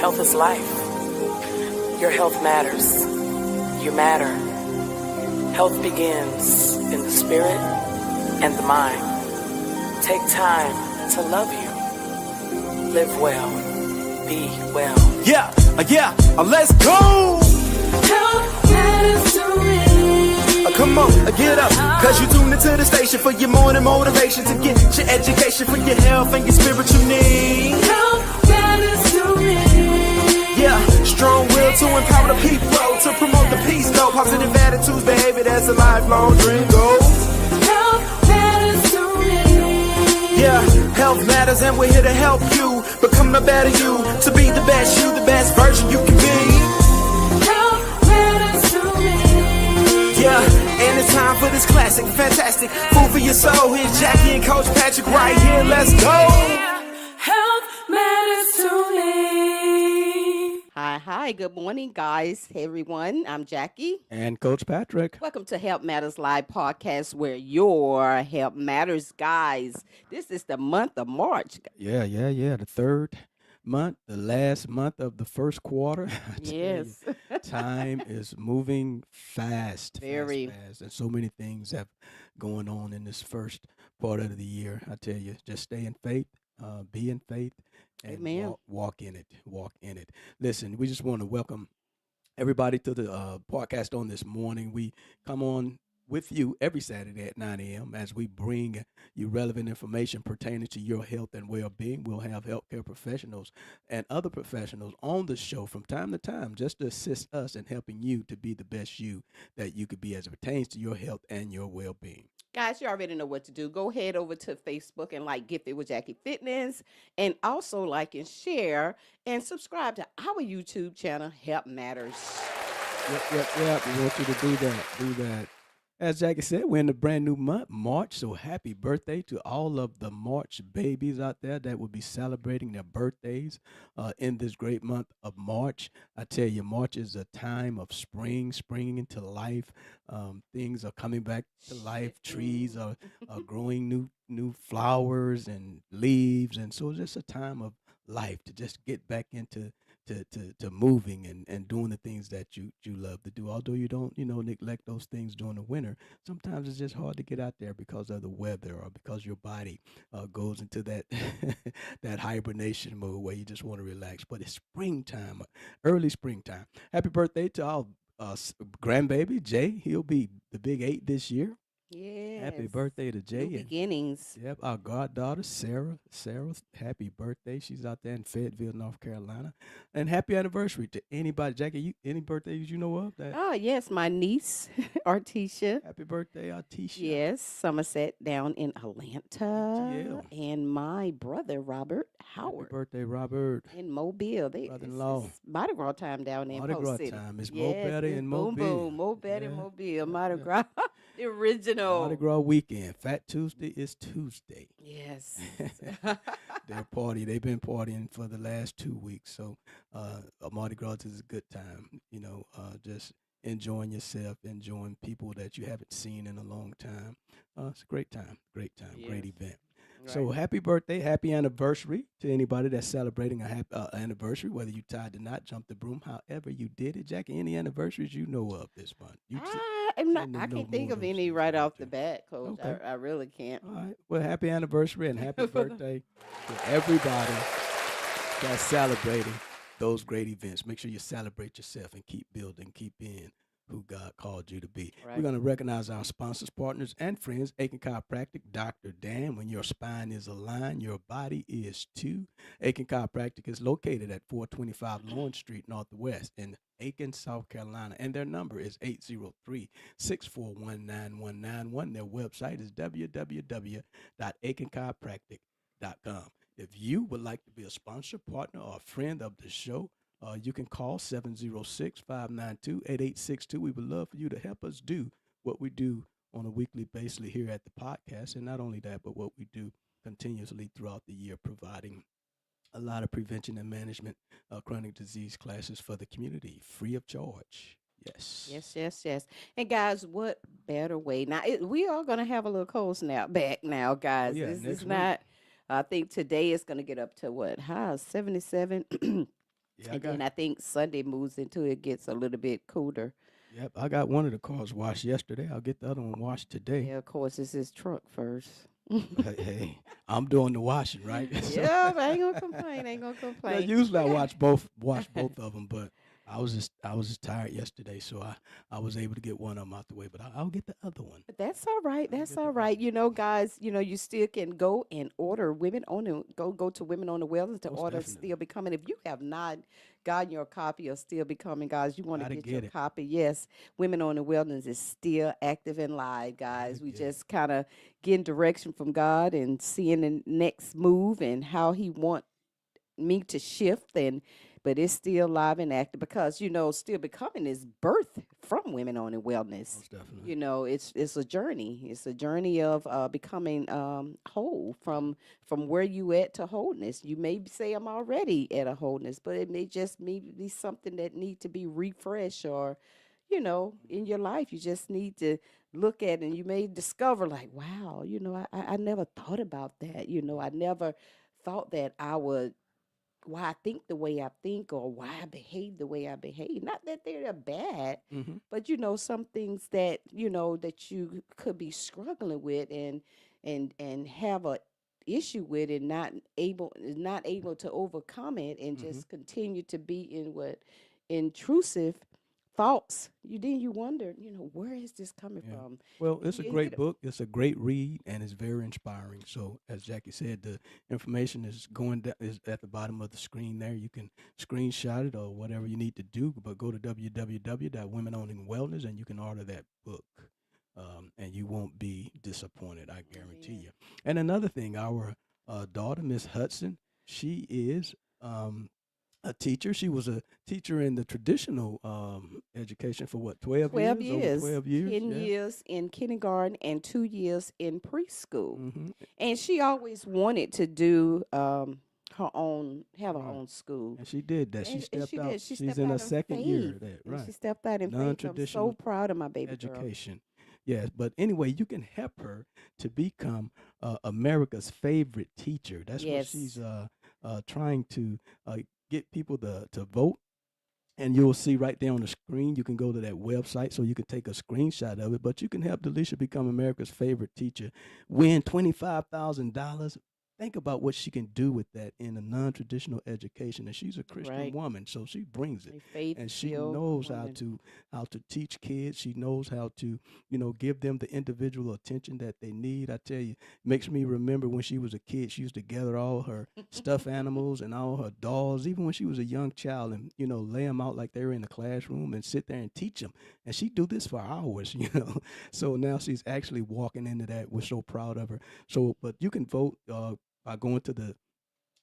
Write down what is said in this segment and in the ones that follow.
Health is life. Your health matters. You matter. Health begins in the spirit and the mind. Take time to love you. Live well. Be well. Let's go! Health matters to me. Come on, get up, cause you tuned into the station for your morning motivation to get your education for your health and your spiritual needs. Health matters to me. Yeah, strong will to empower the people, to promote the peace, go positive attitudes, behavior, that's a lifelong dream goal. Health matters to me. Yeah, health matters and we're here to help you become a better you, to be the best version you can be. Health matters to me. Yeah, and it's time for this classic, fantastic food for your soul. Here's Jackie and Coach Patrick right here, let's go. Health matters to me. Hi, good morning, guys. Hey, everyone. I'm Jackie. And Coach Patrick. Welcome to Health Matters Live podcast, where your health matters, guys. This is the month of March. Yeah. The third month, the last month of the first quarter. I tell Yes. you, time is moving fast. Very. Fast. And so many things have going on in this first part of the year. I tell you, just stay in faith, be in faith, and Amen. walk in it. Walk in it. Listen, we just want to welcome everybody to the podcast on this morning. We come on with you every Saturday at 9 a.m. as we bring you relevant information pertaining to your health and well-being. We'll have healthcare professionals and other professionals on the show from time to time just to assist us in helping you to be the best you that you could be as it pertains to your health and your well-being. Guys, you already know what to do. Go head over to Facebook and like Gifted with Jackie Fitness, and also like and share and subscribe to our YouTube channel, Health Matters. Yep. We want you to do that. As Jackie said, we're in the brand new month, March, so happy birthday to all of the March babies out there that will be celebrating their birthdays in this great month of March. I tell you, March is a time of springing into life. Things are coming back to life. Trees are growing new flowers and leaves, and so it's just a time of life to just get back into to moving and doing the things that you love to do. Although you don't, neglect those things during the winter, sometimes it's just hard to get out there because of the weather or because your body goes into that that hibernation mode where you just want to relax. But it's springtime, early springtime. Happy birthday to our grandbaby, Jay. He'll be the big 8 this year. Yes. Happy birthday to Jay. New And beginnings. yep, our goddaughter, Sarah, happy birthday. She's out there in Fayetteville, North Carolina. And happy anniversary to anybody. Jackie, any birthdays you know of? Oh, yes, my niece, Artisha. Happy birthday, Artisha. Yes, Somerset down in Atlanta. Yeah. And my brother, Robert Happy Howard, birthday, Robert. in Mobile. Brother-in-law. It's Mardi Gras time down there in Mardi Post Gras City. time. It's Yes, Mo Betty it's and boom, Mobile. boom, Mo Betty, Yeah. Mobile, Mardi Yeah. Gras, the original. Mardi Gras weekend. Fat Tuesday is Tuesday. Yes. They've been partying for the last 2 weeks. So Mardi Gras is a good time, just enjoying yourself, enjoying people that you haven't seen in a long time. It's a great time, great Yes. event. So Right. happy birthday, happy anniversary to anybody that's celebrating a happy anniversary, whether you tied the knot, jumped the broom, however you did it. Jackie, any anniversaries you know of this month? I'm not, tend to I know can't think more of those any things right about off the you. bat, Coach. Okay. I really can't. All right. Well, happy anniversary and happy birthday to everybody that's celebrating those great events. Make sure you celebrate yourself and keep building, keep being who God called you to be. Right. We're going to recognize our sponsors, partners, and friends. Aiken Chiropractic, Dr. Dan. When your spine is aligned, your body is too. Aiken Chiropractic is located at 425 Lawrence Street Northwest in Aiken, South Carolina. And their number is 803-641-9191. Their website is www.aikenchiropractic.com. If you would like to be a sponsor, partner, or a friend of the show, you can call 706-592-8862. We would love for you to help us do what we do on a weekly basis here at the podcast. And not only that, but what we do continuously throughout the year, providing a lot of prevention and management chronic disease classes for the community, free of charge. Yes. And guys, what better way? Now, we are going to have a little cold snap back now, guys. yeah, This next is week. not, I think today is going to get up to what? High 77. Yeah, And then I think Sunday moves into it gets a little bit cooler. yep, I got one of the cars washed yesterday. I'll get the other one washed today. Yeah, of course, it's his truck first. Hey, I'm doing the washing, right? So, Yeah, I ain't gonna complain. Ain't gonna yeah, complain. usually I wash both of them, but I was just tired yesterday, so I was able to get one of them out the way. But I'll get the other one. But that's all right. I'll That's get all the right. You know, guys, you know, you still can go and order women on the go to Women on the Wellness to Most order definitely. Still Becoming. If you have not gotten your copy of Still Becoming, guys, you want to Gotta get get your it. copy. Yes, Women on the Wellness is still active and live, Gotta guys. We get it. just kind of getting direction from God and seeing the next move and how He want me to shift, and but it's still live and active because you know Still Becoming is birth from Women on the Wellness. Most definitely. You know, it's a journey. It's a journey of becoming whole from where you at to wholeness. You may say I'm already at a wholeness, but it may just be something that need to be refreshed, or you know, in your life you just need to look at, and you may discover like, wow, you know, I never thought about that. You know, I never thought that I would, why I think the way I think, or why I behave the way I behave. Not that they're bad, Hmm. but you know, some things that you know that you could be struggling with and have a issue with, and not able to overcome it, and Hmm. just continue to be in what intrusive thoughts. You wonder, you know, where is this coming Yeah. from? Well, it's a You great get book. It's a great read, and it's very inspiring. So, as Jackie said, the information is at the bottom of the screen there. You can screenshot it or whatever you need to do, but go to www.womenowningwellness and you can order that book. And you won't be disappointed, I guarantee Amen. you. And another thing, our daughter, Miss Hudson, she is a teacher. She was a teacher in the traditional education for what, 12 12 years? Over years, 12 years? 10 Yeah. years in kindergarten and 2 years in preschool. Mm-hmm. And she always wanted to do have her Right. own school. And she did that. She And stepped she out. did. She She's stepped in her out in second year faith. of that. And she Right. stepped out in faith. I'm so Non-traditional proud of my baby girl. education. Yes. But anyway, you can help her to become America's favorite teacher. That's what she's Yes. trying to get people to vote. And you'll see right there on the screen. You can go to that website so you can take a screenshot of it. But you can help Delisha become America's favorite teacher. Win $25,000. Think about what she can do with that in a non-traditional education. And she's a Christian Right. woman, so she brings it. A faith And she filled knows woman. how to teach kids. She knows how to, give them the individual attention that they need. I tell you, makes me remember when she was a kid. She used to gather all her stuffed animals and all her dolls, even when she was a young child, and lay them out like they were in the classroom and sit there and teach them. And she'd do this for hours, So now she's actually walking into that. We're so proud of her. So, but you can vote by going to the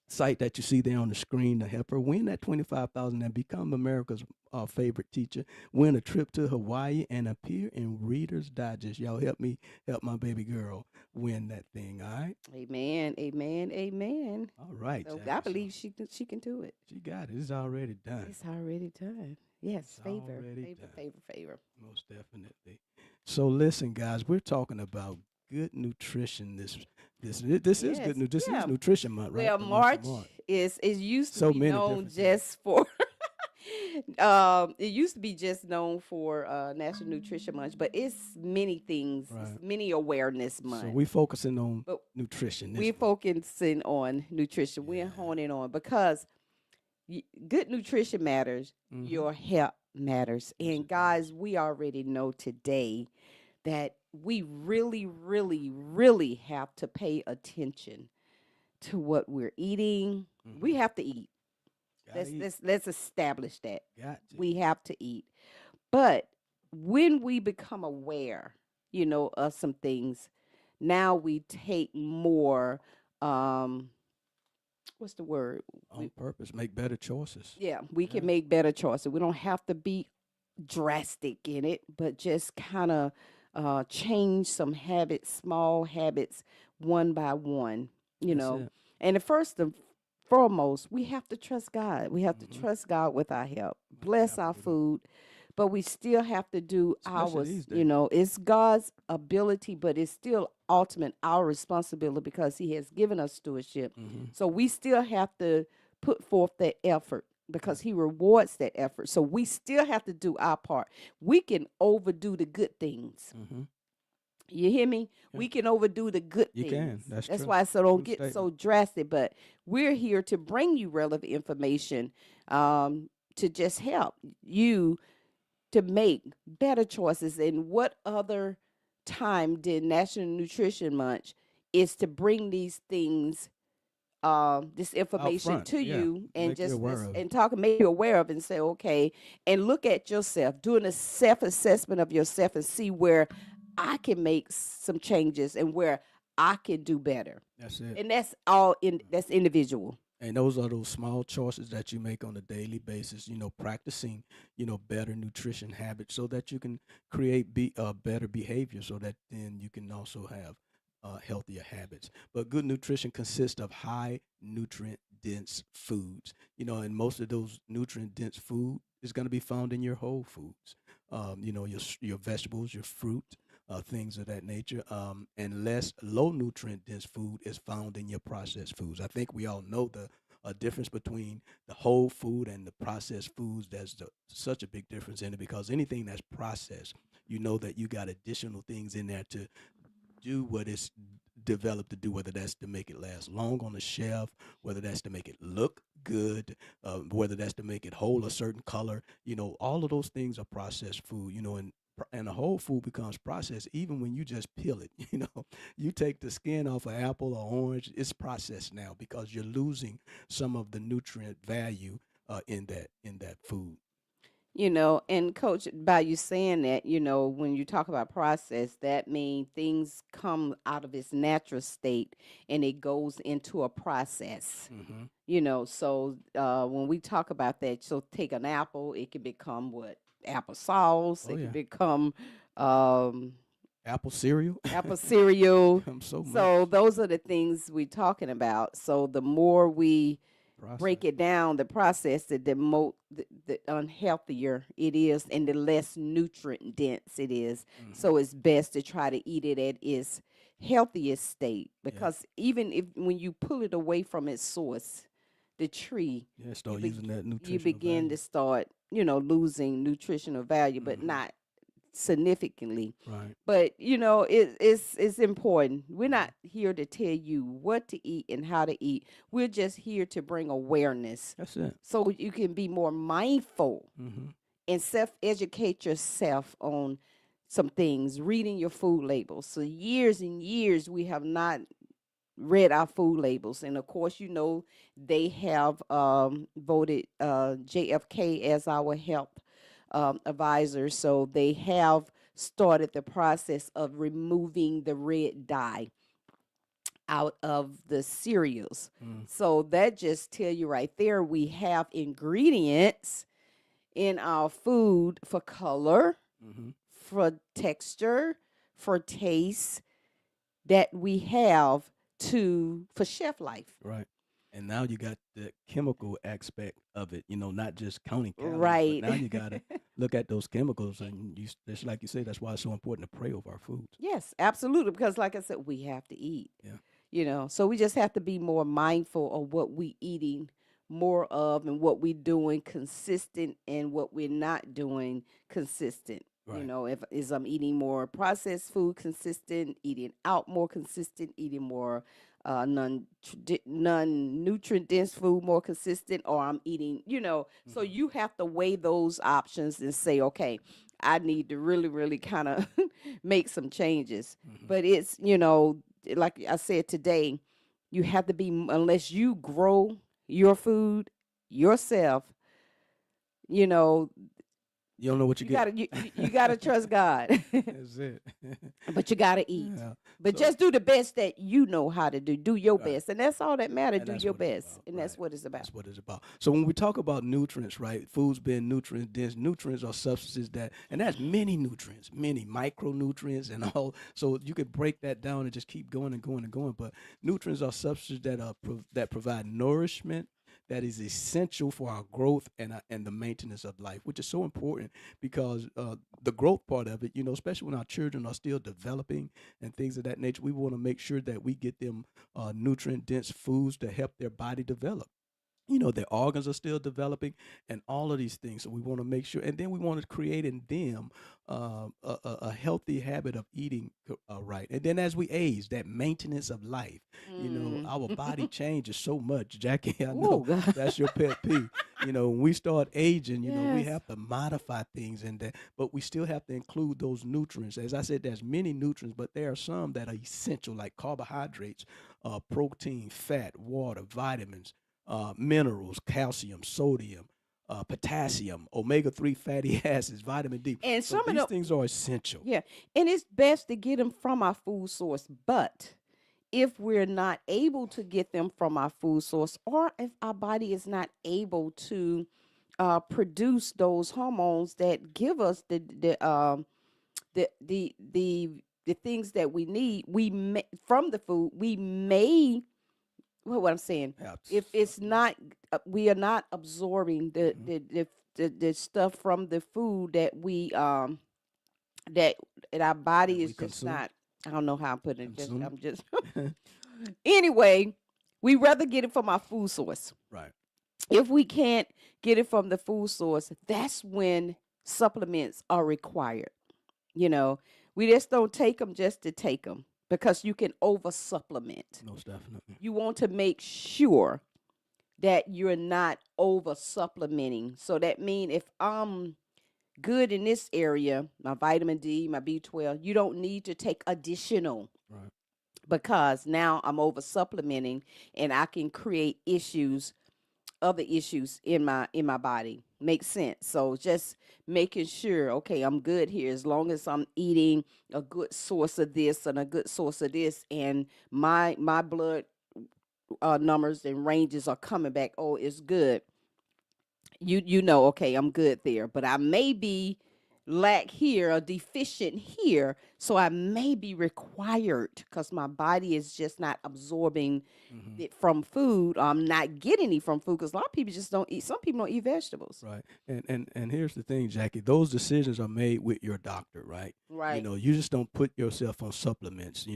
site that you see there on the screen to help her win that 25,000 and become America's favorite teacher. Win a trip to Hawaii and appear in Reader's Digest. Y'all help me help my baby girl win that thing. All right. Amen. Amen. Amen. All right. So Jackie. I So believe she can do it. she got it. It's already done. It's already done. Yes, It's favor, already favor, done. favor, favor. Most definitely. So listen, guys, we're talking about good nutrition. This is good. Yes, This is yeah. Nutrition Month, right? Well, The month March of is used to So be many known different things. just for it used to be just known for National Nutrition Month, but it's many things. Right. It's many awareness month. So we focusing on But nutrition. This we're month. focusing on nutrition. We're Yeah. honing on because good nutrition matters. Mhm. Your health matters. Yes, And it guys, we already know today that we really, really, really have to pay attention to what we're eating. We Mhm. have to eat. Gotta Let's eat. let's establish that. Got to. We have to eat. But when we become aware, of some things, now we take more what's the word? On purpose, make better choices. Yeah, we can Yeah. make better choices. We don't have to be drastic in it, but just kind of change some habits, small habits, one by one, That's it. And the first and foremost, we have to trust God. We have to Mhm. trust God with our help. Most Bless our definitely. food, but we still have to do Especially ours. these days. It's God's ability, but it's still ultimate our responsibility because He has given us stewardship. Mhm. So we still have to put forth that effort because he rewards that effort. So we still have to do our part. We can overdo the good things. Mm-hmm. You hear me? Yeah. We can overdo the good You things. can. That's That's true. why I said don't True get so statement. drastic. But we're here to bring you relevant information, to just help you to make better choices. And what other time did National Nutrition Month is to bring these things, this Out information front, to yeah. you, and Make you aware of it. and talk, make you aware of, and say, okay, and look at yourself, doing a self assessment of yourself, and see where I can make some changes and where I can do better. That's it. And that's all that's individual. And those are those small choices that you make on a daily basis, practicing, better nutrition habits so that you can create better behavior so that then you can also have healthier habits. But good nutrition consists of high nutrient dense foods, and most of those nutrient dense food is going to be found in your whole foods, your vegetables, your fruit, things of that nature. And less low nutrient dense food is found in your processed foods. I think we all know the difference between the whole food and the processed foods. There's such a big difference in it because anything that's processed, you know that you got additional things in there to do what it's developed to do, whether that's to make it last long on the shelf, whether that's to make it look good, whether that's to make it hold a certain color. All of those things are processed food, and the whole food becomes processed even when you just peel it. You take the skin off an apple or orange, it's processed now because you're losing some of the nutrient value in that food. And coach, by you saying that, when you talk about process, that means things come out of its natural state and it goes into a process. Hmm. So when we talk about that, so take an apple, it can become what? Applesauce, Oh it can yeah, become um, apple cereal. apple cereal. So So much those are the things we're talking about. So the more we process. break it down, the process, the unhealthier it is, and the less nutrient dense it is. Hmm. So it's best to try to eat it at its healthiest state, Yeah, because even if when you pull it away from its source, the tree, yeah. you Start be, using that you nutritional begin value. to start, losing nutritional value, but Hmm. not significantly. Right. But it's important. We're not here to tell you what to eat and how to eat. We're just here to bring awareness That's it. so you can be more mindful Hmm. and self-educate yourself on some things, reading your food labels. So years and years we have not read our food labels, and of course they have voted JFK as our health advisor, so they have started the process of removing the red dye out of the cereals. Mm. So that just tell you right there, we have ingredients in our food for color, Hmm. for texture, for taste, that we have to for shelf life. Right. And now you got the chemical aspect of it, not just counting calories, but Right. now you got to look at those chemicals. And just like you say, that's why it's so important to pray over our foods. Yes, absolutely. Because like I said, we have to eat. Yeah. So we just have to be more mindful of what we eating more of, and what we doing consistent, and what we're not doing consistent. Right. If is I'm eating more processed food consistent, eating out more consistent, eating more non nutrient dense food more consistent, or I'm eating, so Hmm. you have to weigh those options and say, okay, I need to really, really kind of make some changes. Hmm. But it's, like I said today, you have to be, unless you grow your food yourself, you know, You don't know what you you get. gotta you gotta trust God. That's it. But you gotta eat. Yeah. But So, just do the best that you know how to do. Do your right. best, and that's all that matters. And Do that's your what it's best, about. and Right. that's what it's about. That's what it's about. So when we talk about nutrients, right? Foods being nutrient dense, nutrients are substances and that's many nutrients, many micronutrients and all. So you could break that down and just keep going and going and going. But nutrients are substances that provide nourishment that is essential for our growth and the maintenance of life, which is so important because the growth part of it, especially when our children are still developing and things of that nature, we want to make sure that we get them nutrient dense foods to help their body develop. their organs are still developing and all of these things. So we want to make sure, and then we want to create in them a healthy habit of eating right. And then as we age, that maintenance of life, Mm. our body changes so much. Jackie, I Oh know God. that's your pet peeve. When we start aging, we Yes. have to modify things in that, but we still have to include those nutrients. As I said, there's many nutrients, but there are some that are essential, like carbohydrates, protein, fat, water, vitamins, minerals, calcium, sodium, potassium, omega 3 fatty acids, vitamin D. And So some of these the things are essential. yeah, and it's best to get them from our food source. But if we're not able to get them from our food source, or if our body is not able to produce those hormones that give us the things that we need, we may, from the food, we may, well, what I'm saying, Perhaps. if it's not, we are not absorbing the stuff from the food that we that our That body we is just consume. not. I don't know how I put it. Just Consume. I'm just anyway. We rather get it from our food source. Right. If we can't get it from the food source, that's when supplements are required. You know, we just don't take them just to take them because you can over supplement. Most definitely. You want to make sure that you're not over supplementing. So that means if I'm good in this area, my vitamin D, my B12, you don't need to take additional Right. because now I'm over supplementing and I can create issues, other issues in my body. Makes sense. So just making sure, okay, I'm good here as long as I'm eating a good source of this and a good source of this, and my blood numbers and ranges are coming back. Oh, it's good. You know, okay, I'm good there, but I may be lack here or deficient here, so I may be required because my body is just not absorbing Hmm. it from food. I'm not getting it from food because a lot of people just don't eat. Some people don't eat vegetables. Right. And here's the thing, Jackie. Those decisions are made with your doctor, right? Right. You just don't put yourself on supplements,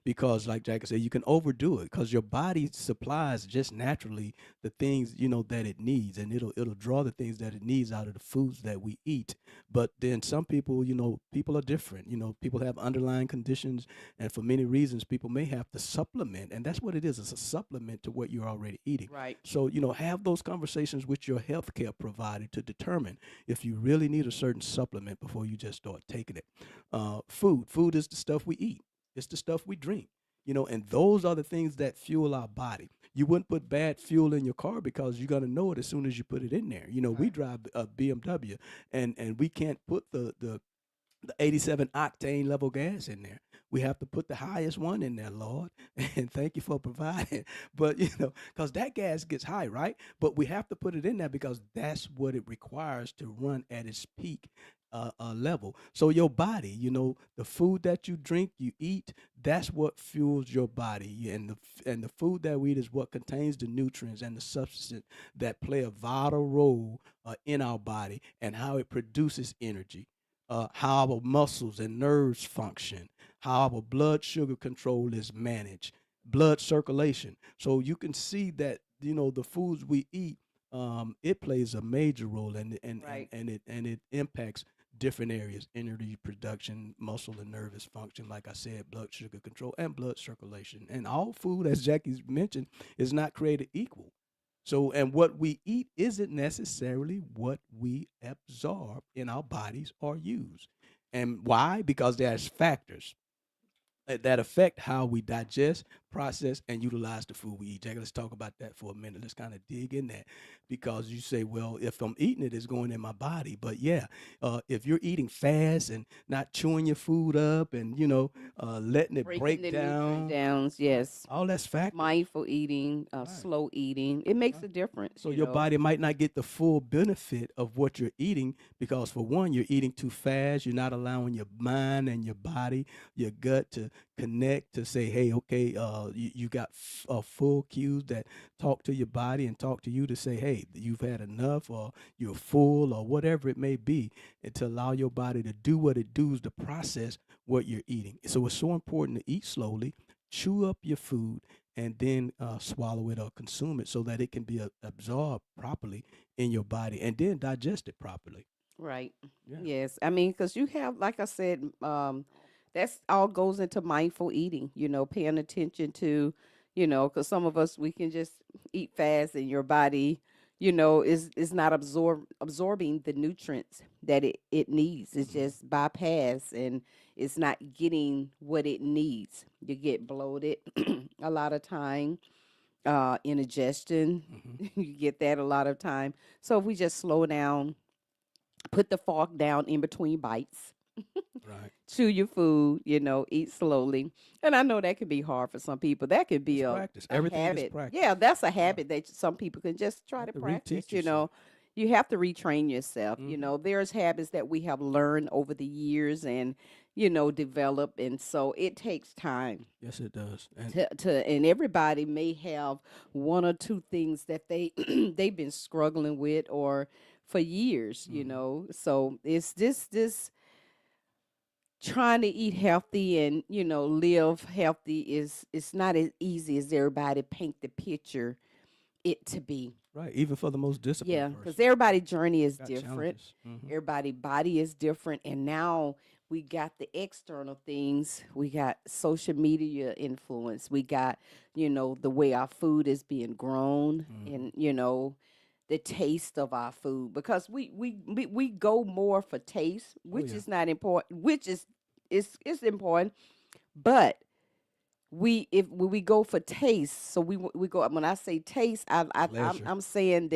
because like Jackie said, you can overdo it because your body supplies just naturally the things, that it needs, and it'll draw the things that it needs out of the foods that we eat. But then some people, people are different. People have underlying conditions, and for many reasons, people may have to supplement, and that's what it is. It's a supplement to what you're already eating. Right. So, have those conversations with your healthcare provider to determine if you really need a certain supplement before you just start taking it. Food is the stuff we eat. It's the stuff we drink. And those are the things that fuel our body. You wouldn't put bad fuel in your car because you're gonna know it as soon as you put it in there. We drive a BMW, and we can't put the 87 octane level gas in there. We have to put the highest one in there, Lord, and thank you for providing. But because that gas gets high, right? But we have to put it in there because that's what it requires to run at its peak level. So your body, the food that you drink, you eat, that's what fuels your body, and the food that we eat is what contains the nutrients and the substances that play a vital role in our body and how it produces energy, how our muscles and nerves function, how our blood sugar control is managed, blood circulation. So you can see that the foods we eat, it plays a major role, Right. and it impacts different areas: energy production, muscle and nervous function, like I said, blood sugar control, and blood circulation. And all food, as Jackie's mentioned, is not created equal. So, and what we eat isn't necessarily what we absorb in our bodies or use. And why? Because there's factors that affect how we digest, process, and utilize the food we eat. Jack, let's talk about that for a minute. Let's kind of dig in that because you say, well, if I'm eating it, it's going in my body. But yeah, if you're eating fast and not chewing your food up and, letting it Breaking break the down, nutrient downs. Yes. all that's factors. Mindful eating, Right. slow eating. It makes a difference. So your body might not get the full benefit of what you're eating because, for one, you're eating too fast. You're not allowing your mind and your body, your gut to connect to say, hey, okay, you got full cues that talk to your body and talk to you to say, hey, you've had enough, or you're full, or whatever it may be, and to allow your body to do what it does to process what you're eating. So it's so important to eat slowly, chew up your food, and then swallow it or consume it so that it can be absorbed properly in your body and then digest it properly. Right. Yeah. Yes. I mean, because you have, like I said, that's all goes into mindful eating, paying attention to, because some of us, we can just eat fast and your body, is not absorbing the nutrients that it needs. It's just bypass and it's not getting what it needs. You get bloated a lot of time, indigestion, Hmm. you get that a lot of time. So if we just slow down, put the fork down in between bites, Right. chew your food, eat slowly. And I know that can be hard for some people. That could be It's a, practice. a Everything is habit. practice. Yeah, that's a Right. habit that some people can just You try have to to practice, reteach yourself. You have to retrain yourself. Hmm. There's habits that we have learned over the years and, develop. And so it takes time Yes, it does. And and everybody may have one or two things that they they've been struggling with or for years, mhm. So it's this trying to eat healthy and live healthy is it's not as easy as everybody paint the picture it to be. Right. Even for the most Yeah, disciplined because person, everybody's journey is got different. challenges. Hmm. Everybody body is different, and now we got the external things. We got social media influence. We got the way our food is being grown, Hmm. and the taste of our food because we go more for taste, Oh which yeah. is not important, which is important, but if when we go for taste, so we go when I say taste, Pleasure. I'm saying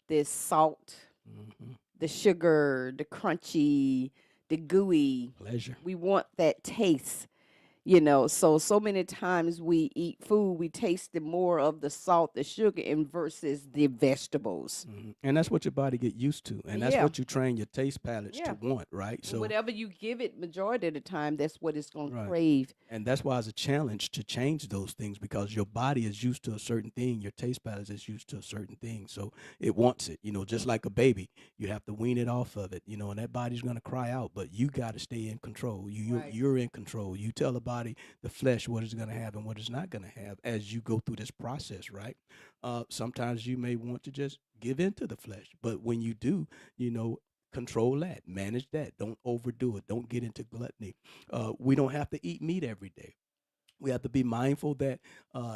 the salt, Hmm. the sugar, the crunchy, the gooey. Pleasure. We want that taste, so many times we eat food, we taste the more of the salt, the sugar, and versus the vegetables. And that's what your body get used to, and that's Yeah, what you train your taste palates to yeah. want, right? And So, whatever you give it, majority of the time, that's what it's gonna right. crave. And that's why it's a challenge to change those things because your body is used to a certain thing, your taste palate is used to a certain thing, so it wants it. Just like a baby, you have to wean it off of it, and that body's gonna cry out, but you got to stay in control. Right. You're in control. You tell the body, the flesh, what it's gonna have and what it's not gonna have as you go through this process, right? Sometimes you may want to just give in to the flesh, but when you do, you know, control that, manage that. Don't overdo it. Don't get into gluttony. We don't have to eat meat every day. We have to be mindful that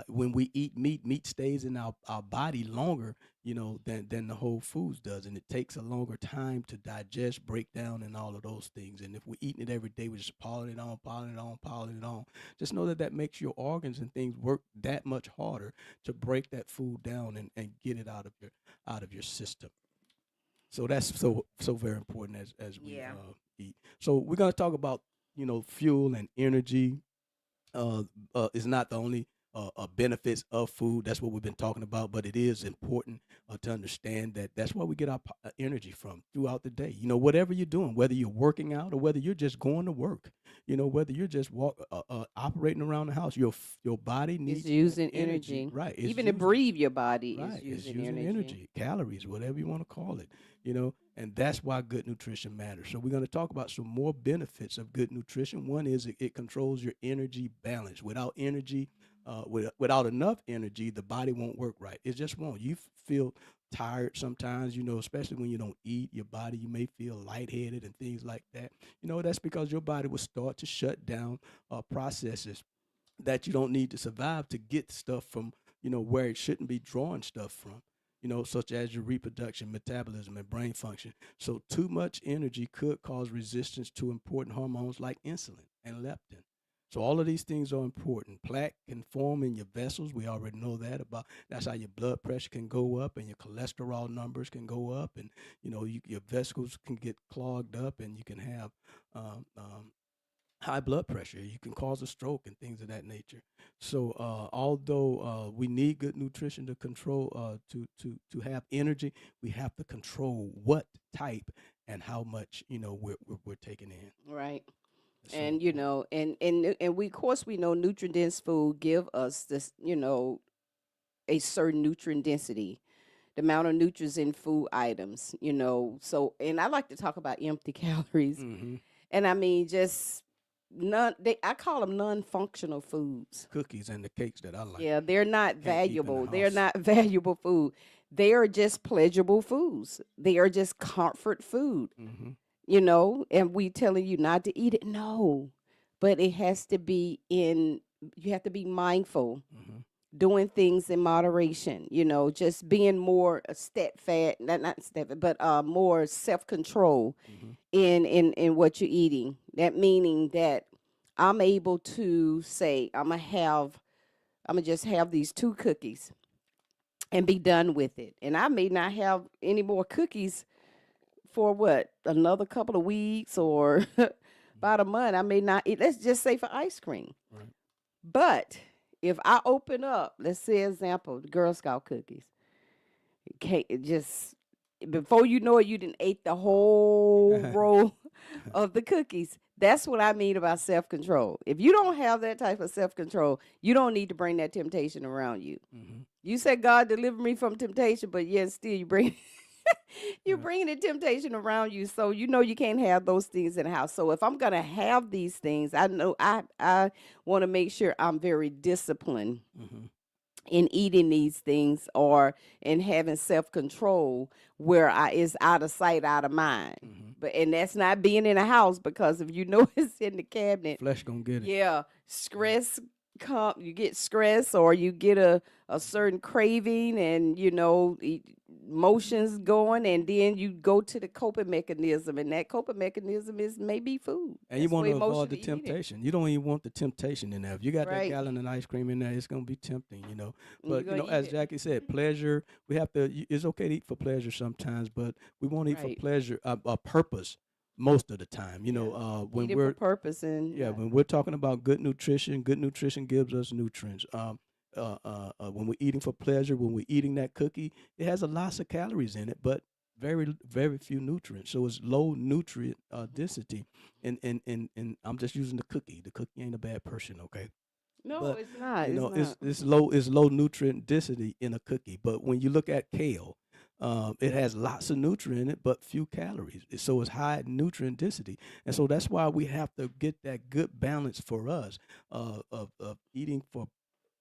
when we eat meat, meat stays in our body longer, than the whole foods does, and it takes a longer time to digest, break down, and all of those things. And if we're eating it every day, we're just piling it on, piling it on, piling it on. Just know that that makes your organs and things work that much harder to break that food down and get it out of your system. So that's so very important as we Yeah. eat. So we're gonna talk about fuel and energy is not the only benefits of food. That's what we've been talking about, but it is important to understand that that's where we get our energy from throughout the day. Whatever you're doing, whether you're working out or whether you're just going to work, whether you're just operating around the house, your body It's needs that using energy, energy. right? It's Even to using breathe, your body is Right. It's using using energy. energy, calories, whatever you want to call it, and that's why good nutrition matters. So we're going to talk about some more benefits of good nutrition. One is it controls your energy balance. Without energy, without enough energy, the body won't work right. It just won't. You feel tired sometimes, especially when you don't eat. Your body, you may feel lightheaded and things like that. That's because your body will start to shut down processes that you don't need to survive to get stuff from where it shouldn't be drawing stuff from, such as your reproduction, metabolism, and brain function. So too much energy could cause resistance to important hormones like insulin and leptin. So all of these things are important. Plaque can form in your vessels. We already know that about. That's how your blood pressure can go up and your cholesterol numbers can go up, and your vesicles can get clogged up, and you can have high blood pressure. You can cause a stroke and things of that nature. So, although we need good nutrition to control, to have energy, we have to control what type and how much we're taking in. Right. It's so And important. and we, of course, we know nutrient dense food give us this, a certain nutrient density, the amount of nutrients in food items, so and I like to talk about empty calories. Hmm. And I mean, just I call them non-functional foods. Cookies and the cakes that I like. Yeah, they're not Can't keep in the valuable. They're house. not valuable food. They are just pleasurable foods. They are just comfort food, Mm-hmm. and we telling you not to eat it. No, but it has to be you have to be mindful, Mm-hmm. doing things in moderation, just being more steadfast, not steadfast, but more self-control Mm-hmm. in what you're eating. That meaning that I'm able to say, I'm gonna just have these 2 cookies and be done with it. And I may not have any more cookies for another couple of weeks or about a month. I may not eat, let's just say for ice cream. Right. But if I open up, let's say example, the Girl Scout cookies, it just before you know it, you didn't ate the whole roll of the cookies. That's what I mean about self-control. If you don't have that type of self-control, you don't need to bring that temptation around you. Mm-hmm. You said, God, deliver me from temptation, but yet still you bring you're Yeah. bringing the temptation around you. So you know you can't have those things in the house. So if I'm going to have these things, I know I want to make sure I'm very disciplined Mm-hmm. in eating these things or in having self-control where it's out of sight, out of mind. Mm-hmm. And that's not being in a house, because if you know it's in the cabinet, Flesh gonna get it. yeah, stress you get stress, or you get a certain craving, and emotions going, and then you go to the coping mechanism, and that coping mechanism is maybe food. And you That's want the to avoid the emotion eating it. temptation. You don't even want the temptation in there. If you got that Right. gallon of ice cream in there, it's gonna be tempting, And you're But gonna eat as it. Jackie said, pleasure. We have to. It's okay to eat for pleasure sometimes, but we want to eat for Right. pleasure, a purpose most of the time. When Eat it for we're purpose, and when we're talking about good nutrition gives us nutrients. When we're eating for pleasure, when we're eating that cookie, it has a lots of calories in it, but very few nutrients. So it's low nutrient density. And I'm just using the cookie. The cookie ain't a bad person, okay? no, But it's not. it's low nutrient density in a cookie. But when you look at kale, it has lots of nutrient in it, but few calories. So it's high nutrient density, and so that's why we have to get that good balance for us of eating for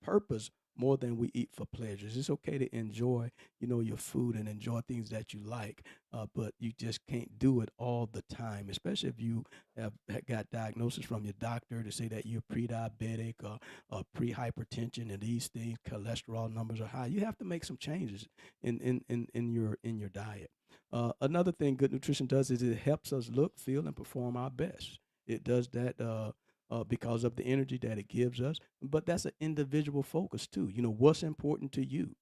purpose more than we eat for pleasures. It's okay to enjoy, your food and enjoy things that you like, but you just can't do it all the time, especially if you have got diagnosis from your doctor to say that you're pre-diabetic or pre-hypertension and these things, cholesterol numbers are high. You have to make some changes in your diet. Another thing good nutrition does is it helps us look, feel, and perform our best. It does that because of the energy that it gives us. But that's an individual focus too. What's important to you?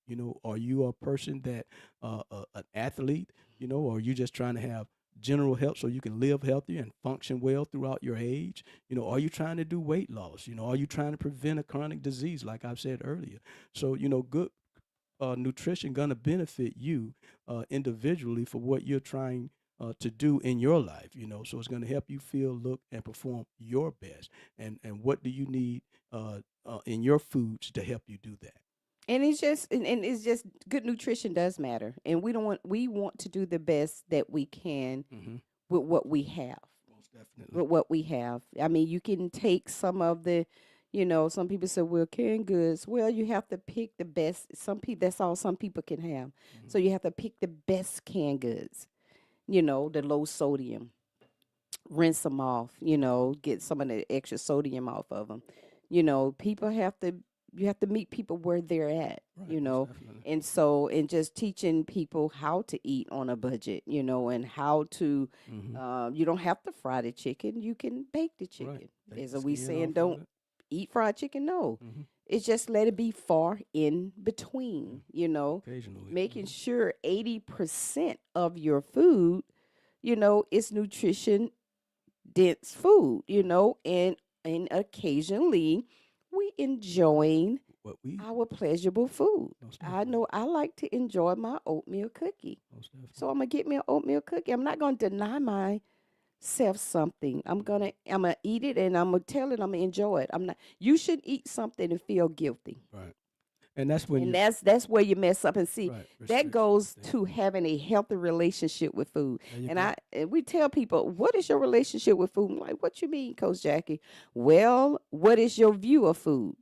Are you a person that an athlete? Or are you just trying to have general health so you can live healthy and function well throughout your age? Are you trying to do weight loss? Are you trying to prevent a chronic disease, like I've said earlier? So good nutrition gonna benefit you individually for what you're trying to do in your life, so it's going to help you feel, look, and perform your best. And what do you need in your foods to help you do that? And it's just good nutrition does matter, and we want to do the best that we can Mm-hmm. with what we have. Most definitely. With what we have. I mean, you can take some of the, some people say, well, canned goods. Well, you have to pick the best. Some people, that's all some people can have. Mm-hmm. So you have to pick the best canned goods. The low sodium. Rinse them off. Get some of the extra sodium off of them. People you have to meet people where they're at. Right, most definitely. And just teaching people how to eat on a budget. And how to. Mm-hmm. You don't have to fry the chicken. You can bake the chicken. Right. Take As the we skin saying, off of don't it. eat fried chicken. No, Mm-hmm. it's just let it be far in between. Occasionally. Making sure 80% of your food, is nutrition dense food. And occasionally we enjoying What we eat, our pleasurable food. most I definitely. know I like to enjoy my oatmeal cookie. Most definitely. So I'm gonna get me an oatmeal cookie. I'm not gonna deny myself something. I'm gonna eat it, and I'm gonna tell it I'm gonna enjoy it. I'm not. You should eat something and feel guilty. Right. And that's when And you that's where you mess up. And see, right, that restriction. goes Yeah, to having a healthy relationship with food. there you And go. we tell people, what is your relationship with food? I'm like, what you mean, Coach Jackie? Well, what is your view of food?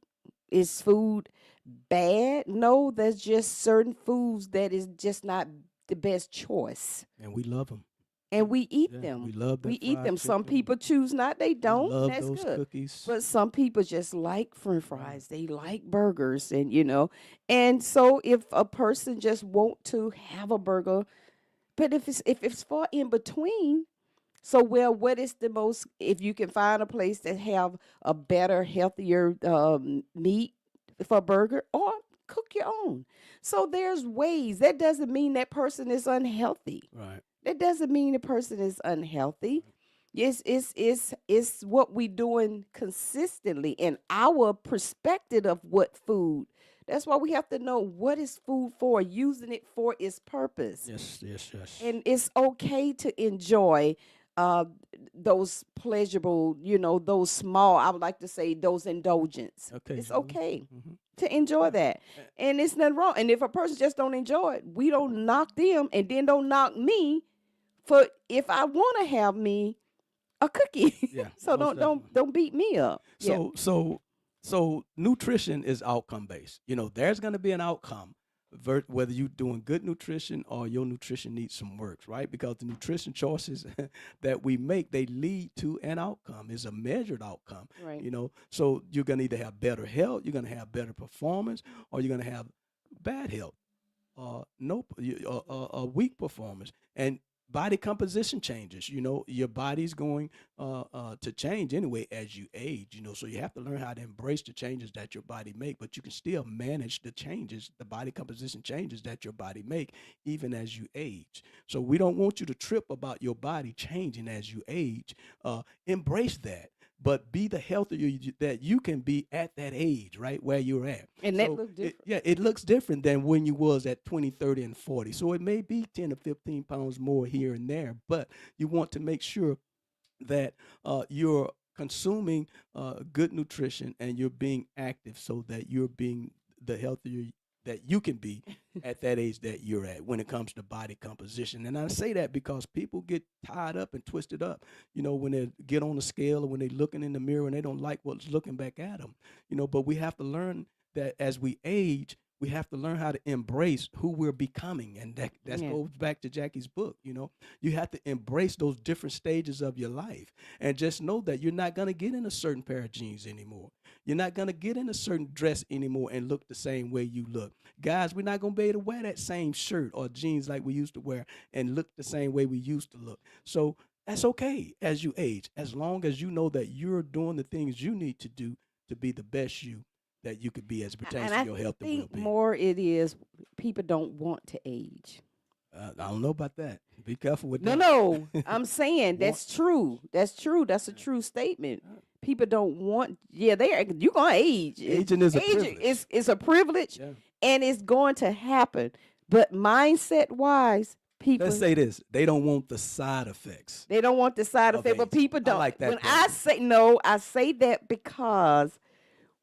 Is food bad? No, there's just certain foods that is just not the best choice. And we love them. And we eat Yeah, we them. love We that eat fried them. Some chicken. people choose not, they We don't, and love that's those good. cookies. But some people just like french Right. fries. They like burgers, and and so if a person just want to have a burger, but if it's far in between, so well, what is the most, if you can find a place that have a better, healthier meat for a burger, or cook your own. So there's ways. That doesn't mean that person is unhealthy. Right. That doesn't mean the person is unhealthy. Yes, it's what we doing consistently and our perspective of what food. That's why we have to know what is food for, using it for its purpose. Yes, yes, yes. And it's okay to enjoy uh, those pleasurable, those small, I would like to say those indulgence. It's Occasionally. okay Mhm. to enjoy Yeah. that. And it's nothing wrong. And if a person just don't enjoy it, we don't knock them and then don't knock me for if I want to have me a cookie. Yeah, So most don't definitely. don't beat me up. Yeah. So nutrition is outcome based. There's going to be an outcome, whether you're doing good nutrition or your nutrition needs some works, right? Because the nutrition choices that we make, they lead to an outcome. It's a measured outcome. Right. So you're going to either have better health, you're going to have better performance, or you're going to have bad health, no, weak performance, and body composition changes. Your body's going to change anyway as you age. So you have to learn how to embrace the changes that your body make, but you can still manage the changes, the body composition changes that your body make, even as you age. So we don't want you to trip about your body changing as you age. Embrace that. But be the healthier that you can be at that age, right, where you're at. And that look different. It looks different than when you was at 20, 30, and 40. So it may be 10 or 15 pounds more here and there, but you want to make sure that you're consuming good nutrition and you're being active so that you're being the healthier that you can be at that age that you're at when it comes to body composition. And I say that because people get tied up and twisted up, when they get on the scale or when they're looking in the mirror and they don't like what's looking back at them, but we have to learn that as we age, we have to learn how to embrace who we're becoming. And that Yeah. goes back to Jackie's book. You have to embrace those different stages of your life and just know that you're not going to get in a certain pair of jeans anymore. You're not going to get in a certain dress anymore and look the same way you look. Guys, we're not going to be able to wear that same shirt or jeans like we used to wear and look the same way we used to look. So that's okay as you age, as long as you know that you're doing the things you need to do to be the best you that you could be as it pertains And to I your health and think well-being. more it is people don't want to age. I don't know about that. Be careful with No, that. no. I'm saying that's true. That's true. That's a true statement. People don't want. Yeah, you're gonna age. Aging is a privilege. It's a privilege, Yeah. and it's going to happen. But mindset wise, people Let's say this: they don't want the side effects. they don't want the side of effect. But age. people I don't. like that When better. I say no, I say that because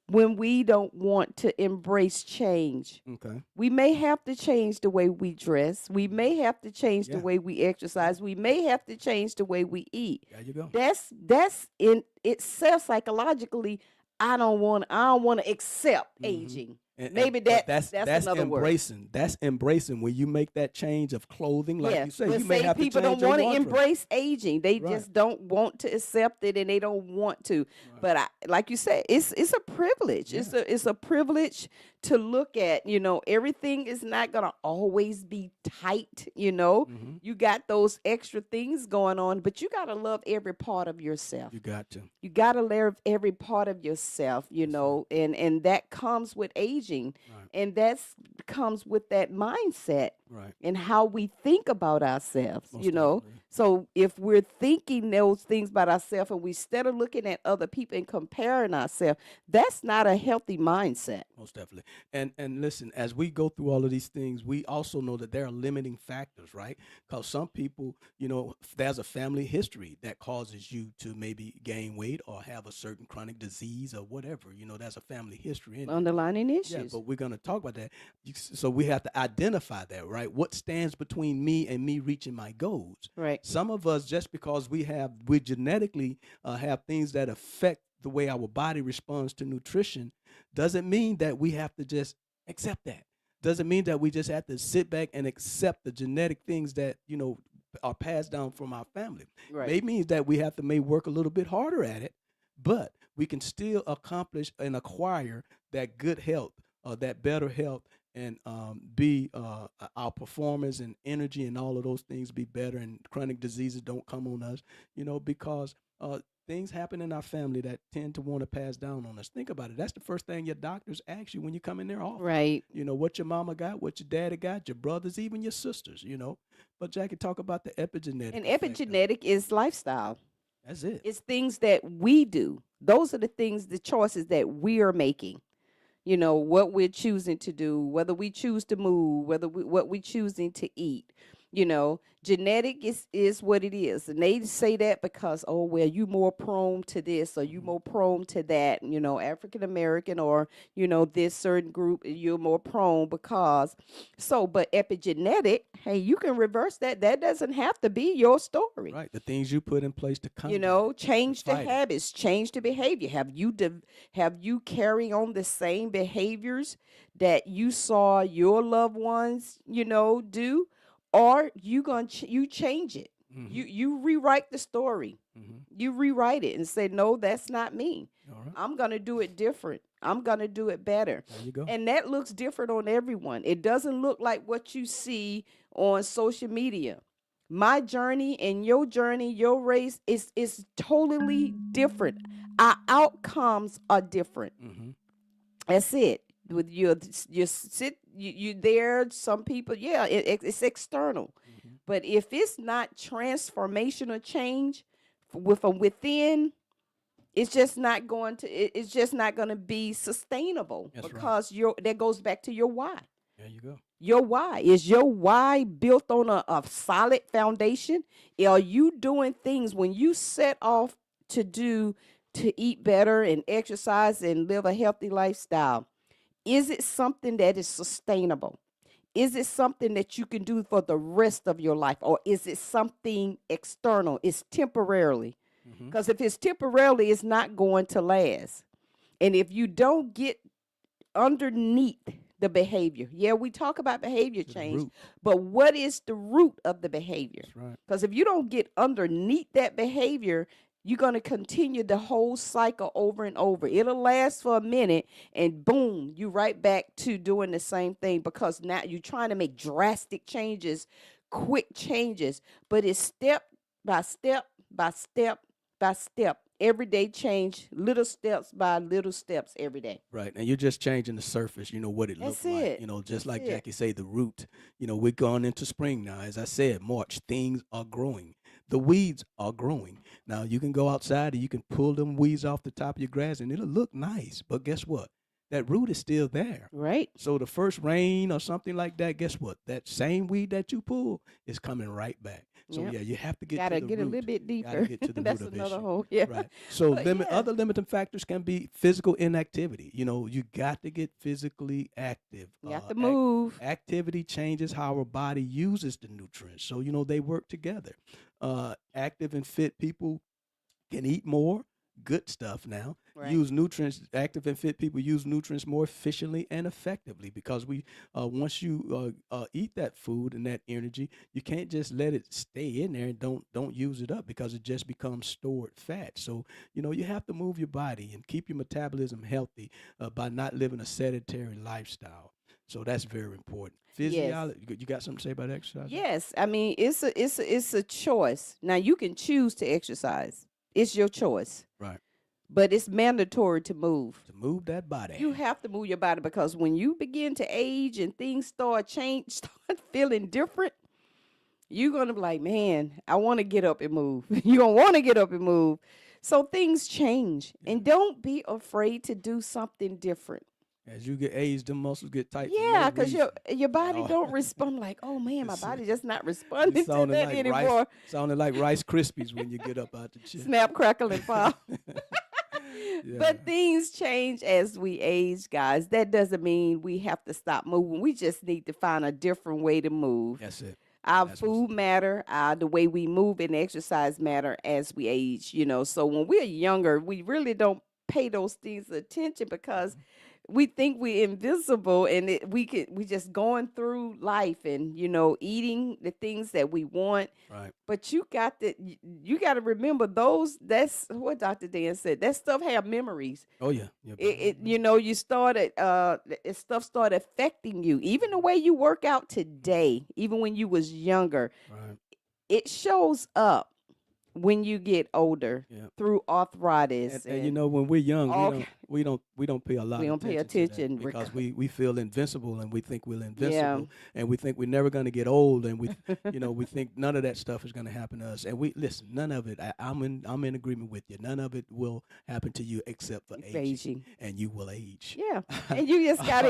when we don't want to embrace change, Okay. we may have to change the way we dress. We may have to change the Yeah. way we exercise. We may have to change the way we eat. There you go. That's in itself psychologically. I don't want to accept aging. Maybe but that's another word. embracing. That's embracing when you make that change of clothing, like you say. but You may say have people to change don't your want to wardrobe. embrace aging. They Right. just don't want to accept it, and they don't want to. But like you said, it's a privilege. It's a privilege to look at. Everything is not gonna always be tight. Mm-hmm. You got those extra things going on, but you gotta love every part of yourself. You got to. You gotta love every part of yourself, and that comes with aging, Right. and that's comes with that mindset Right. and how we think about ourselves. Most You know, definitely. so if we're thinking those things about ourselves, and we instead of looking at other people and comparing ourselves, that's not a healthy mindset. Most definitely. And listen, as we go through all of these things, we also know that there are limiting factors, right? Because some people, there's a family history that causes you to maybe gain weight or have a certain chronic disease or whatever. There's a family history in it. Underlining Yeah, issues. but we're going to talk about that. So we have to identify that, right? What stands between me and me reaching my goals? Right. Some of us, just because we genetically have things that affect the way our body responds to nutrition, doesn't mean that we have to just accept that. Doesn't mean that we just have to sit back and accept the genetic things that, are passed down from our family. Right. It means that we have to may work a little bit harder at it, but we can still accomplish and acquire that good health, that better health, and be our performance and energy and all of those things be better, and chronic diseases don't come on us, because things happen in our family that tend to want to pass down on us. Think about it. That's the first thing your doctors ask you when you come in their office. Right. What your mama got, what your daddy got, your brothers, even your sisters, But Jackie, talk about the epigenetic. And effect of it. epigenetic is lifestyle. That's it. It's things that we do. Those are the things, the choices that we are making. What we're choosing to do, whether we choose to move, what we're choosing to eat. Genetic is what it is. And they say that because, oh, well, you more prone to this or you more prone to that, African American or, this certain group, you're more prone because. But epigenetic, hey, you can reverse that. That doesn't have to be your story. Right. The things you put in place to combat. Change the fight it. habits, change the behavior. Have you carry on the same behaviors that you saw your loved ones, do? Or you change it. You rewrite the story. You rewrite it and say, no, that's not me. All right. I'm gonna do it different. I'm gonna do it better. There you go. And that looks different on everyone. It doesn't look like what you see on social media. My journey and your race is totally different. Our outcomes are different. That's it. With you there. Some people, it's external, but if it's not transformational change from within, it's just not going to be sustainable. That's right. Because that goes back to your why. There you go. Your why. Is your why built on a solid foundation? Are you doing things when you set off to eat better and exercise and live a healthy lifestyle? Is it something that is sustainable? Is it something that you can do for the rest of your life? Or is it something external? It's temporarily. Because if it's temporarily, it's not going to last. And if you don't get underneath the behavior, we talk about behavior change, root. but what is the root of the behavior? That's right. Because if you don't get underneath that behavior, you're going to continue the whole cycle over and over. It'll last for a minute, and boom, you right back to doing the same thing, because now you're trying to make drastic changes, quick changes, but it's step by step by step by step. Everyday change, little steps by little steps every day. Right. And you're just changing the surface, what it looks That's like. it. Just like That's it. Jackie say, the root. We're going into spring now. As I said, March, things are growing. The weeds are growing. Now, you can go outside and you can pull them weeds off the top of your grass and it'll look nice. But guess what? That root is still there. Right. So the first rain or something like that, guess what? That same weed that you pull is coming right back. So Yep. you have to get Gotta to the get root. a little bit deeper. Gotta get to the That's root of another issue. whole. Yeah. Right. So But yeah. other limiting factors can be physical inactivity. You got to get physically active. You have to Ac- move. activity changes how our body uses the nutrients. So, they work together. Active and fit people can eat more good stuff now. Right. Use nutrients. Active and fit people use nutrients more efficiently and effectively, because we once you eat that food and that energy, you can't just let it stay in there and don't use it up, because it just becomes stored fat. So you have to move your body and keep your metabolism healthy by not living a sedentary lifestyle. So that's very important. Physiology. You got something to say about exercise? Yes, I mean it's a choice. Now you can choose to exercise. It's your choice. Right. But it's mandatory to move. To move that body. You have to move your body, because when you begin to age and things start feeling different, you're gonna be like, man, I want to get up and move. You're gonna want to get up and move. So things change, and don't be afraid to do something different. As you get aged, them muscles get tight. for Yeah, no because reason. your body Oh. don't respond like, oh man, my It's, body just not You responding to sounded that like anymore. sounded like Rice Krispies when you get up out the chair. Snap, crackle, and pop. Yeah. But things change as we age, guys. That doesn't mean we have to stop moving. We just need to find a different way to move. That's it. Our That's what's food matter, the way we move and exercise matter as we age, So when we're younger, we really don't pay those things attention because we think we're invisible and we just going through life and eating the things that we want. right. But you got to remember that's what Dr. Dan said. That stuff have memories. Oh yeah. Yeah. You started stuff started affecting you. Even the way you work out today, even when you was younger, Right. it shows up when you get older Yeah. through arthritis. And when we're young, all we don't pay a lot. We of don't pay attention to that attention because we feel invincible and we think we're Yeah. invincible and we think we're never going to get old and we we think none of that stuff is going to happen to us. And we listen, none of it. I'm in agreement with you. None of it will happen to you except for aging, aging. and you will age. Yeah, and you just gotta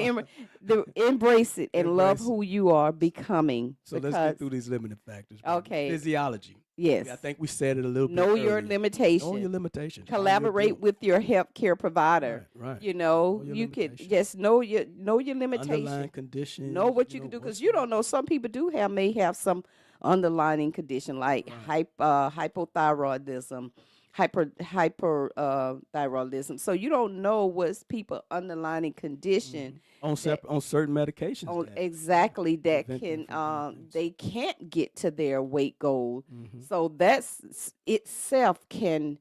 embrace it and love Embrace it. who you are becoming. So let's get through these limiting factors. baby. Okay. Physiology. Yes, I think we said it a little bit. know your earlier. limitations. Know your limitations. how you're Collaborate doing. with your healthcare provider. Right. You your you could limitations. just know your Underlying limitations. conditions. Know what you can do because you don't know. Some people may have some underlying condition like hypothyroidism, hyperthyroidism. So you don't know what's people underlying condition on certain medications. on that exactly that prevent them can from doing things. they can't get to their weight goal. Mhm. So that's itself can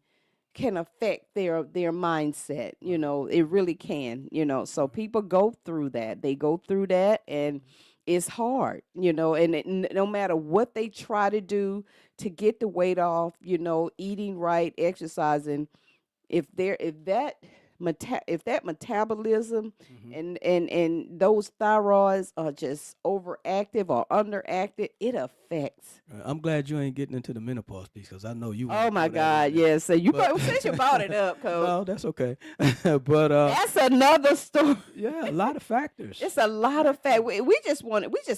affect their mindset. It really can. So people go through that. They go through that, and it's hard. And no matter what they try to do to get the weight off, eating right, exercising, if that metabolism and those thyroids are just overactive or underactive, it affects. I'm glad you ain't getting into the menopause piece because I know you. Oh wanna my throw that God, in there. yes. So you But- since you brought it up, Coach. No, that's okay. But That's another story. yeah, a lot of factors. It's a lot of fact. We just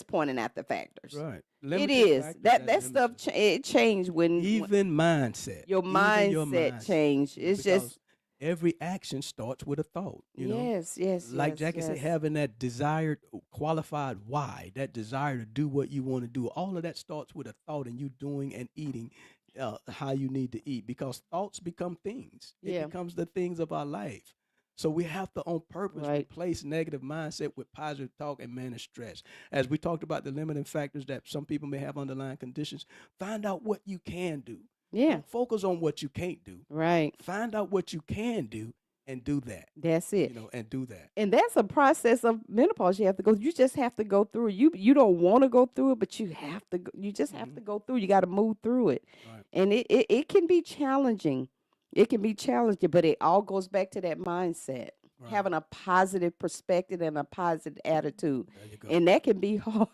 pointing out the factors. Right. It Limiting is factors that stuff. limits it. It changed when Even mindset. your Even mindset changed. It's just Because every action starts with a thought. yes, yes. Like yes, Jackie said, yes. having that desired, qualified why, that desire to do what you want to do, all of that starts with a thought and you doing and eating how you need to eat because thoughts become things. It Yeah. becomes the things of our life. So we have to, on purpose, Right. replace negative mindset with positive talk and manage stress. As we talked about the limiting factors that some people may have underlying conditions, find out what you can do. Yeah, Don't focus on what you can't do. right. Find out what you can do and do that. That's it. And do that. And that's a process of menopause. You have to go. You just have to go through it. You don't want to go through it, but you have to. You just have to go through. You got to move through it, Right. and it can be challenging. It can be challenging, but it all goes back to that mindset, Right. having a positive perspective and a positive attitude, There you go. and that can be hard.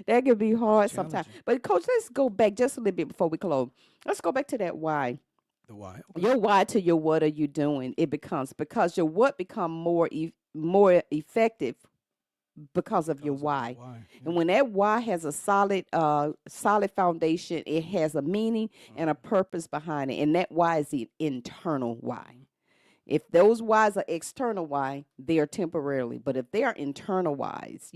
That can be hard sometimes. Challenging. But Coach, let's go back just a little bit before we close. Let's go back to that why. The why. Your why to your what are you doing? It becomes because your what become more effective because of your Because of the why. why. And when that why has a solid foundation, it has a meaning and a purpose behind it. And that why is the internal why. If those whys are external why, they are temporarily. But if they are internal whys,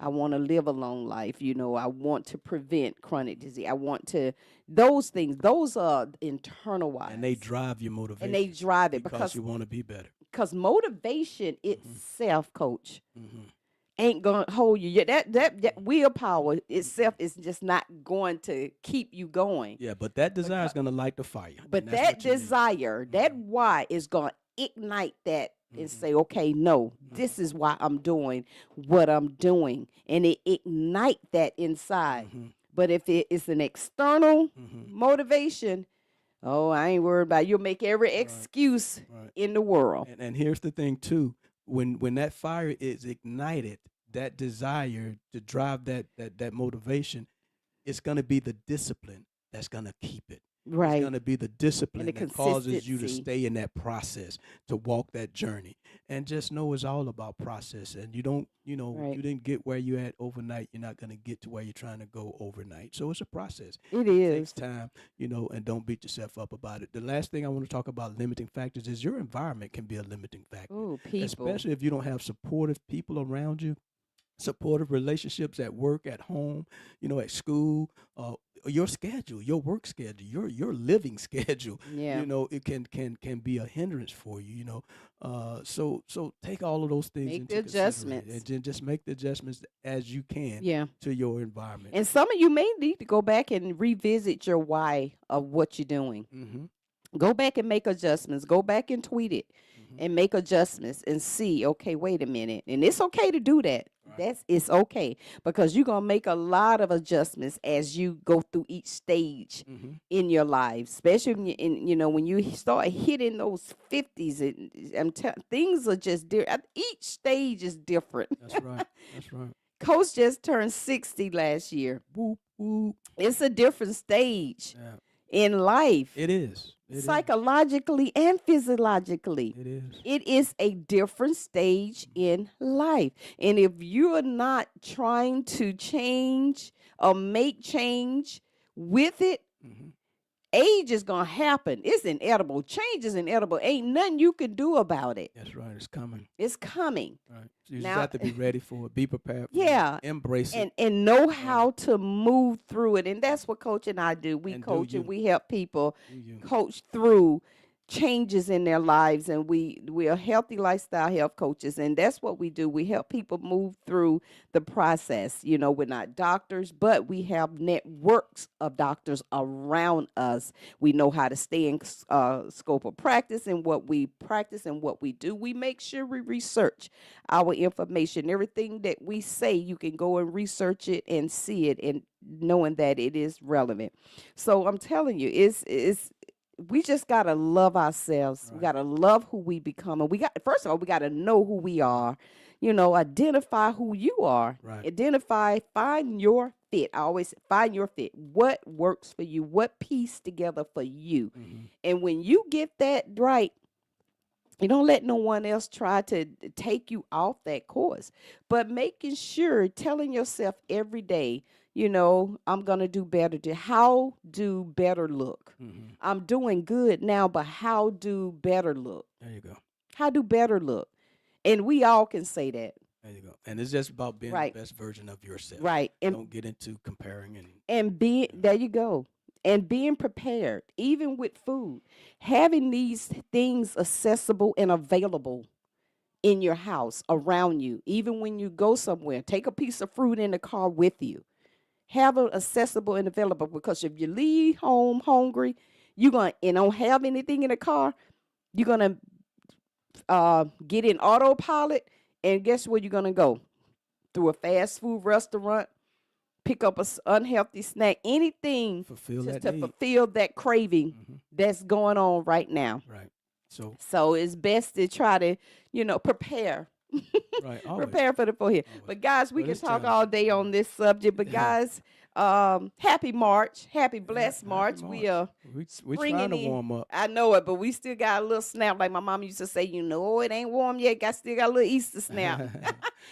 I want to live a long life. I want to prevent chronic disease. I want to, those things, those are internal whys. And they drive your motivation. And they drive it because you want to be better. because motivation itself, Coach, Mhm. ain't gonna hold you. Yeah, that willpower itself is just not going to keep you going. Yeah, but that desire is going to light the fire. But and that's that what you need. desire, that why is gonna ignite that and say, okay, no, this is why I'm doing what I'm doing, and it ignite that inside. But if it is an external motivation, oh, I ain't worried about it. You'll make every excuse Right. in the world. And here's the thing too, when that fire is ignited, that desire to drive that motivation, it's going to be the discipline that's going to keep it. Right. It's going to be the discipline the that causes you to consistency. stay in that process, to walk that journey. And just know it's all about process. And you don't, Right. you didn't get where you at overnight. You're not going to get to where you're trying to go overnight. So it's a process. It It takes is. time, and don't beat yourself up about it. The last thing I want to talk about limiting factors is your environment can be a limiting factor, Oh, people. especially if you don't have supportive people around you, supportive relationships at work, at home, at school, your schedule, your work schedule, your living schedule. Yeah. It can be a hindrance for you. So take all of those things Make into the consideration adjustments. and then just make the adjustments as you can Yeah. to your environment. And some of you may need to go back and revisit your why of what you're doing. Mm-hmm. Go back and make adjustments. Go back and tweet it and make adjustments and see, okay, wait a minute. And it's okay to do that. Right. It's okay because you're gonna make a lot of adjustments as you go through each stage Mm-hmm. in your life, especially when you start hitting those 50s. Things are just different. Each stage is different. That's right. That's right. Coach just turned 60 last year. Whoop whoop. It's a different stage Yeah. in life, It is. It is. psychologically and physiologically. It is. It is a different stage in life. And if you're not trying to change or make change with it, Mm-hmm. age is going to happen. It's inevitable. Change is inevitable. Ain't nothing you can do about it. That's right. It's coming. It's coming. Right. So you Now- just have to be ready for it. Be prepared for Yeah. it. Embrace it. And know how to move through it. And that's what Coach and I do. We And do coach you. and we help people Do you. coach through changes in their lives, and we are healthy lifestyle health coaches, and that's what we do. We help people move through the process. We're not doctors, but we have networks of doctors around us. We know how to stay in scope of practice and what we practice and what we do. We make sure we research our information. Everything that we say, you can go and research it and see it, and knowing that it is relevant. So I'm telling you, it's we just gotta love ourselves. We Right. gotta love who we become, and first of all, we gotta know who we are. Identify who you are. Right. Identify, find your fit. I always say, find your fit. What works for you? What piece together for you? Mm-hmm. And when you get that right, you don't let no one else try to take you off that course. But making sure, telling yourself every day, I'm going to do better. How do better look? Mm-hmm. I'm doing good now, but how do better look? There you go. How do better look? And we all can say that. There you go. And it's just about being Right. the best version of yourself. Right. And Don't get into comparing and there you go. And being prepared, even with food, having these things accessible and available in your house, around you, even when you go somewhere. Take a piece of fruit in the car with you. Have it accessible and available, because if you leave home hungry, and don't have anything in the car, you're gonna get in autopilot, and guess where you're gonna go? Through a fast food restaurant, pick up a unhealthy snack, anything fulfill just that to need. fulfill that craving Mhm. that's going on right now. Right. So So it's best to try to, prepare. right. Always. Prepare for the forehead. Always. But guys, we Well, can it's talk time. all day on this subject. But guys, happy March, happy blessed happy March. We are We're bringing trying to in- warm up. I know it, but we still got a little snap. Like my mom used to say, it ain't warm yet. Still got a little Easter snap.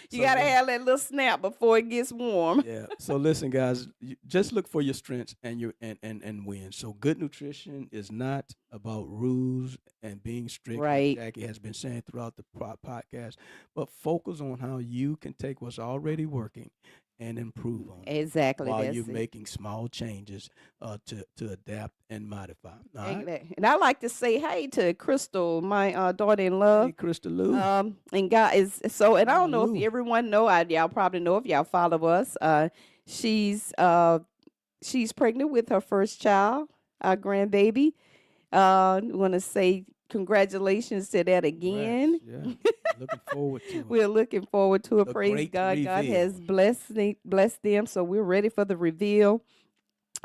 You So gotta then- have that little snap before it gets warm. Yeah. So listen, guys, just look for your strengths and your and win. So good nutrition is not about rules and being strict, like Right. Jackie has been saying throughout the podcast, but focus on how you can take what's already working and improve on it Exactly. while That's you're it. making small changes to adapt and modify. All right? Exactly. And I like to say hey to Crystal, my daughter-in-law. Hey, Crystal Lou. And guys, and I don't know if Hallelujah. everyone know. Y'all probably know if y'all follow us. She's pregnant with her first child, our grandbaby. Want to say congratulations to that again. Congrats. Yeah. Looking forward to it. We're looking forward to it. The Praise great God. God reveal. has blessed them, so we're ready for the reveal.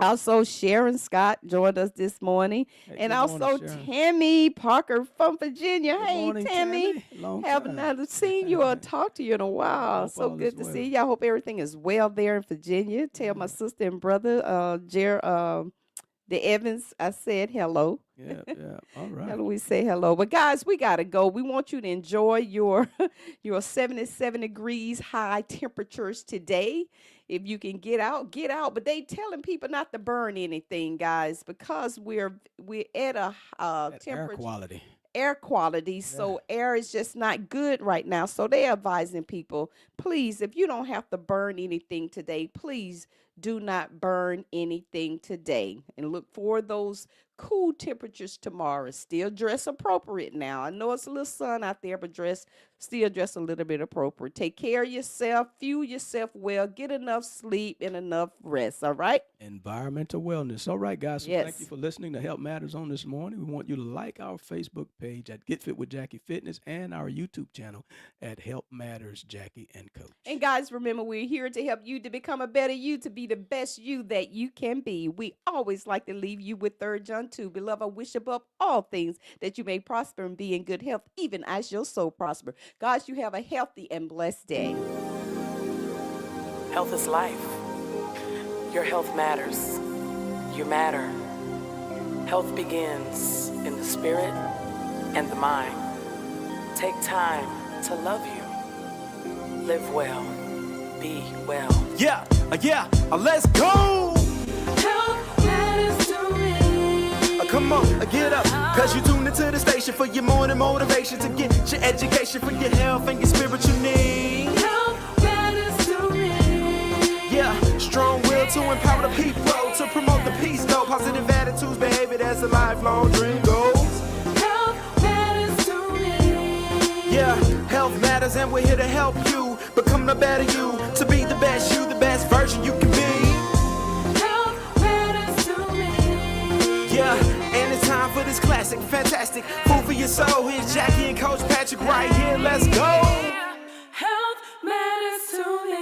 Also, Sharon Scott joined us this morning, Hey, and good also morning, Sharon. Tammy Parker from Virginia. Good Hey, morning, Tammy. Long Have time. not seen you or talked to you in a while. Hope So all good is to well. see you. I hope everything is well there in Virginia. Tell my sister and brother, The Evans, I said hello. Yeah, yeah. All right. Hello, we say hello. But guys, we gotta go. We want you to enjoy your your 77 degrees high temperatures today. If you can get out, get out. But they telling people not to burn anything, guys, because we're at a That air temperature quality. air quality. So air is just not good right now. So they're advising people, please, if you don't have to burn anything today, please do not burn anything today. And look for those cool temperatures tomorrow. Still dress appropriate now. I know it's a little sun out there, but still dress a little bit appropriate. Take care of yourself, fuel yourself well, get enough sleep and enough rest. All right? Environmental wellness. All right, guys. So thank you Yes. for listening to Help Matters on this morning. We want you to like our Facebook page at Get Fit with Jackie Fitness and our YouTube channel at Help Matters Jackie and Coach. And guys, remember, we're here to help you to become a better you, to be the best you that you can be. We always like to leave you with 3 John 2. Beloved, I wish above all things that you may prosper and be in good health, even as your soul prosper. Guys, you have a healthy and blessed day. Health is life. Your health matters. You matter. Health begins in the spirit and the mind. Take time to love you. Live well. Be well. Yeah, let's go. Health matters to me. Come on, get up. Cause you tuned into the station for your morning motivation to get your education for your health and your spiritual needs. Health matters to me. Yeah, strong will to empower the people, to promote the peace, though. Positive attitudes, behavior, that's a lifelong dream goes. Health matters to me. Yeah, health matters and we're here to help you become the better you, to be the best version you can be. Health matters to me. Yeah, and it's time for this classic, fantastic food for your soul. Here's Jackie and Coach Patrick right here. Let's go. Health matters to me.